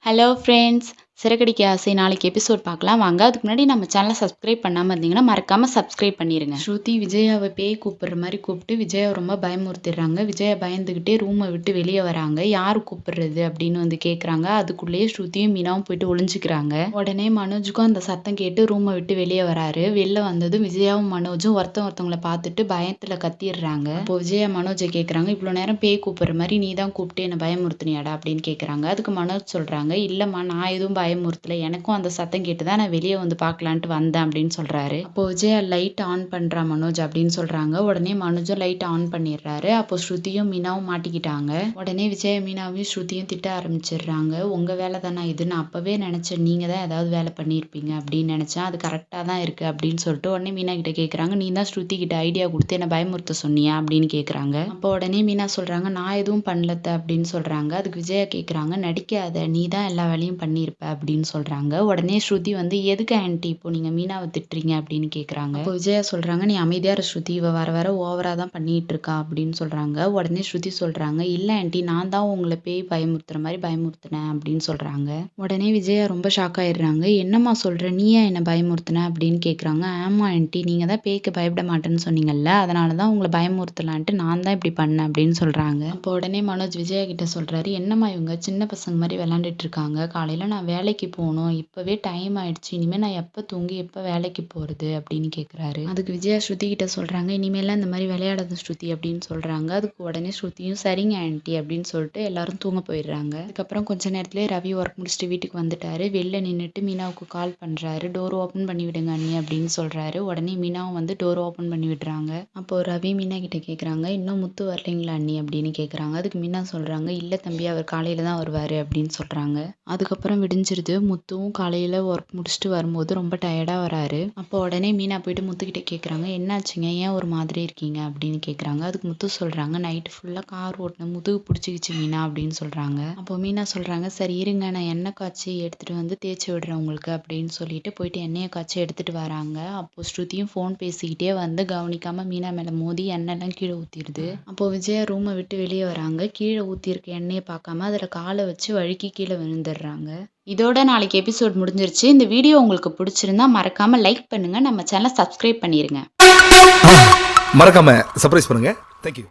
Hello friends, Siragadikka ஆசை நாளைக்கு episode பார்க்கலாம் வாங்க. அதுக்கு முன்னாடி நம்ம சேனலை சப்ஸ்கிரைப் பண்ணாமல் இருந்தீங்கன்னா மறக்காமல் சப்ஸ்கிரைப் பண்ணிடுங்க. ஸ்ருதி விஜயாவை பேய் கூப்பிடுற மாதிரி கூப்பிட்டு விஜயா ரொம்ப பயமுறுத்திடுறாங்க. விஜயா பயந்துக்கிட்டே ரூமை விட்டு வெளியே வராங்க. யார் கூப்பிடுறது அப்படின்னு வந்து கேட்குறாங்க. அதுக்குள்ளேயே ஸ்ருதியும் மீனாவும் போயிட்டு ஒளிஞ்சுக்கிறாங்க. உடனே மனோஜுக்கும் அந்த சத்தம் கேட்டு ரூமை விட்டு வெளியே வராரு. வெளில வந்ததும் விஜயாவும் மனோஜும் ஒருத்தவங்களை பார்த்துட்டு பயத்தில் கத்திடுறாங்க. இப்போ விஜயா மனோஜை கேட்குறாங்க, இவ்வளோ நேரம் பேய் கூப்பிடுற மாதிரி நீ தான் கூப்பிட்டு என்னை பயமுறுத்தினியாடா அப்படின்னு கேட்குறாங்க. அதுக்கு மனோஜ் சொல்கிறாங்க, இல்லைம்மா நான் எதுவும் பயமுறுத்தல, எனக்கும் அந்த சத்தம் கேட்டு தான் நான் வெளியே வந்து பார்க்கலான்ட்டு வந்தேன் அப்படின்னு சொல்கிறாரு. அப்போ விஜயா லைட் ஆன் பண்ணுறா மனோஜ் அப்படின்னு சொல்கிறாங்க. உடனே மனோஜும் லைட் ஆன் பண்ணிடுறாரு. அப்போ ஸ்ருதியும் மீனாவும் மாட்டிக்கிட்டாங்க. உடனே விஜயா மீனாவையும் ஸ்ருதியும் திட்ட ஆரம்பிச்சிடுறாங்க. உங்கள் வேலை தானே இது, நான் அப்போவே நினச்சேன் நீங்கள் தான் ஏதாவது வேலை பண்ணியிருப்பீங்க அப்படின்னு நினச்சேன், அது கரெக்டாக தான் இருக்குது அப்படின்னு சொல்லிட்டு உடனே மீனா கிட்ட கேட்குறாங்க, நீ தான் ஸ்ருதி கிட்ட ஐடியா கொடுத்து என்னை பயமுறுத்த சொன்னியா அப்படின்னு கேட்குறாங்க. அப்போ உடனே மீனா சொல்கிறாங்க, நான் எதுவும் பண்ணலத்த அப்படின்னு சொல்கிறாங்க. அதுக்கு விஜயா கேட்குறாங்க, நடிக்காத, நீ தான் எல்லா வேலையும் பண்ணியிருப்ப அப்படின்னு சொல்கிறாங்க. உடனே ஸ்ருதி வந்து எதுக்கு ஆன்ட்டி இப்போ நீங்கள் மீனாவை திட்டுறீங்க அப்படின்னு கேட்குறாங்க. அப்போ விஜயா சொல்கிறாங்க, நீ அமைதியாக ஸ்ருதி, இவ வர வர ஓவராக தான் பண்ணிட்டு இருக்கா அப்படின்னு சொல்கிறாங்க. உடனே ஸ்ருதி சொல்கிறாங்க, இல்லை ஆன்ட்டி நான் தான் உங்களை பேய் பயமுறுத்துற மாதிரி பயமுறுத்தினேன் அப்படின்னு சொல்கிறாங்க. உடனே விஜயா ரொம்ப ஷாக் ஆயிடுறாங்க. என்னம்மா சொல்கிற, நீயா என்னை பயமுறுத்தின அப்படின்னு கேட்குறாங்க. ஆமாம் ஆன்ட்டி, நீங்கள் தான் பேய்க்கு பயப்பட மாட்டேன்னு சொன்னீங்கல்ல, அதனால தான் உங்களை பயமுறுத்தலான்ட்டு நான் தான் இப்படி பண்ணேன் அப்படின்னு சொல்கிறாங்க. அப்போ உடனே மனோஜ் விஜயா கிட்ட சொல்கிறாரு, என்னம்மா இவங்க சின்ன பசங்க மாதிரி விளாண்டுட்டு இருக்காங்க, காலையில் நான் வேலைக்கு போகணும், இப்போவே டைம் ஆயிடுச்சு, இனிமேல் நான் எப்போ தூங்கி எப்போ வேலைக்கு போகிறது அப்படின்னு கேட்குறாரு. அதுக்கு விஜயா ஸ்ருதி கிட்ட சொல்கிறாங்க, இனிமேலாம் இந்த மாதிரி விளையாடாத ஸ்ருதி அப்படின்னு சொல்கிறாங்க. அதுக்கு உடனே ஸ்ருதியும் சரிங்க ஆன்ட்டி அப்படின்னு சொல்லிட்டு எல்லாரும் தூங்க போயிடுறாங்க. அதுக்கப்புறம் கொஞ்ச நேரத்துலேயே ரவி ஒர்க் முடிச்சுட்டு வீட்டுக்கு வந்துட்டாரு. வெளில நின்றுட்டு மீனாவுக்கு கால் பண்ணுறாரு. டோர் ஓப்பன் பண்ணி விடுங்க அண்ணி அப்படின்னு சொல்கிறாரு. உடனே மீனாவும் வந்து டோர் ஓப்பன் பண்ணி விடுறாங்க. அப்போ ரவி மீனா கிட்ட கேட்குறாங்க, இன்னும் முத்து வரலைங்களா அண்ணி அப்படின்னு கேட்குறாங்க. அதுக்கு மீனா சொல்கிறாங்க, இல்லை தம்பி, அவர் காலையில் தான் வருவார் அப்படின்னு சொல்கிறாங்க. அதுக்கப்புறம் விடிஞ்சிருது. முத்துவும் காலையில் ஒர்க் முடிச்சுட்டு வரும்போது ரொம்ப டயர்டாக வராரு. அப்போ உடனே மீனா போயிட்டு முத்துக்கிட்ட கேட்குறாங்க, என்னாச்சுங்க, ஏன் ஒரு மாதிரி இருக்கீங்க அப்படின்னு கேட்குறாங்க. அதுக்கு முத்து சொல்கிறாங்க, நைட்டு ஃபுல்லாக கார் ஓட்டின, முதுகு பிடிச்சிக்கிச்சு மீனா அப்படின்னு சொல்கிறாங்க. அப்போ மீனா சொல்கிறாங்க, சரி இருங்க, நான் எண்ணெய் காய்ச்சி எடுத்துகிட்டு வந்து தேய்ச்சி விடுறேன் உங்களுக்கு அப்படின்னு சொல்லிட்டு போயிட்டு எண்ணெயை காய்ச்சி எடுத்துகிட்டு வராங்க. அப்போ ஸ்ருதியும் ஃபோன் பேசிக்கிட்டே வந்து கவனிக்காமல் மீனா மேலே மோதி எண்ணெய்லாம் கீழே ஊற்றிடுது. அப்போது விஜயா ரூமை விட்டு வெளியே வராங்க. கீழே ஊற்றிருக்க எண்ணெயை பார்க்காம அதில் காலை வச்சு வழுக்கி கீழே விழுந்துடுறாங்க. இதோட நாளைக்கு எபிசோட் முடிஞ்சிருச்சு. இந்த வீடியோ உங்களுக்கு பிடிச்சிருந்தா மறக்காம லைக் பண்ணுங்க, நம்ம சேனலை சப்ஸ்கிரைப் பண்ணிருங்க. மறக்காம சர்ப்ரைஸ் பண்ணுங்க. தேங்க்யூ.